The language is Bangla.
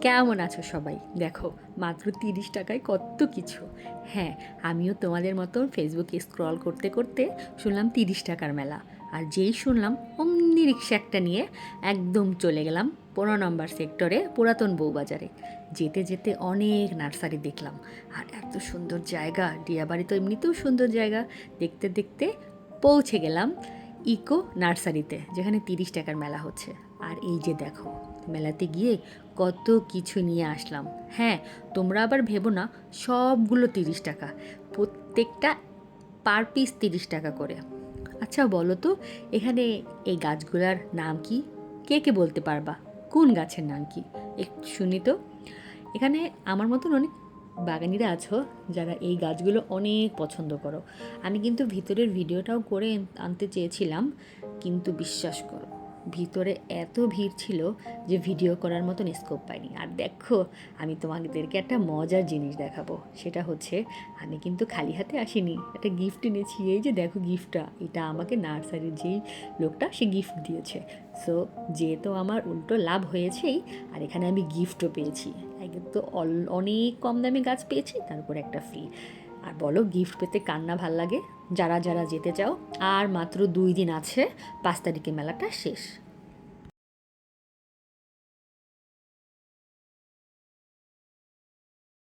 কেমন আছো সবাই? দেখো, মাত্র 30 টাকায় কত কিছু। হ্যাঁ, আমিও তোমাদের মতন ফেসবুকে স্ক্রল করতে করতে শুনলাম 30 টাকার মেলা। আর যেই শুনলাম অমনি রিক্সা একটা নিয়ে একদম চলে গেলাম 15 নম্বর সেক্টরে পুরাতন বউবাজারে। যেতে যেতে অনেক নার্সারি দেখলাম। আর এত সুন্দর জায়গা, ডিয়াবাড়ি তো এমনিতেও সুন্দর জায়গা। দেখতে দেখতে পৌঁছে গেলাম ইকো নার্সারিতে, যেখানে 30 টাকার মেলা হচ্ছে। আর এই যে দেখো, মেলাতে গিয়ে কত কিছু নিয়ে আসলাম। হ্যাঁ, তোমরা আবার ভেবো না সবগুলো 30 টাকা, প্রত্যেকটা পার পিস 30 টাকা করে। আচ্ছা বলো তো, এখানে এই গাছগুলার নাম কি? কে কে বলতে পারবা কোন গাছের নাম কি? একটু শুনি তো। এখানে আমার মতন অনেক বাগানিরা আছো যারা এই গাছগুলো অনেক পছন্দ করো। আমি কিন্তু ভিতরের ভিডিওটাও করে আনতে চেয়েছিলাম, কিন্তু বিশ্বাস করো, ভিতরে এত ভিড় ছিল যে ভিডিও করার মতন স্কোপ পাইনি। আর দেখো, আমি তোমাদেরকে একটা মজার জিনিস দেখাবো। সেটা হচ্ছে, আমি কিন্তু খালি হাতে আসিনি, একটা গিফট এনেছি। এই যে দেখো গিফটটা, এটা আমাকে নার্সারির যেই লোকটা সে গিফট দিয়েছে। সো যেহেতু আমার উল্টো লাভ হয়েছেই, আর এখানে আমি গিফটও পেয়েছি। একে তো অনেক কম দামে গাছ পেয়েছি, তারপর একটা ফ্রি। আর বলো, গিফট পেতে কার না ভাল লাগে? যারা যারা যেতে চাও, আর মাত্র 2 দিন আছে, 5 তারিখে মেলাটা শেষ।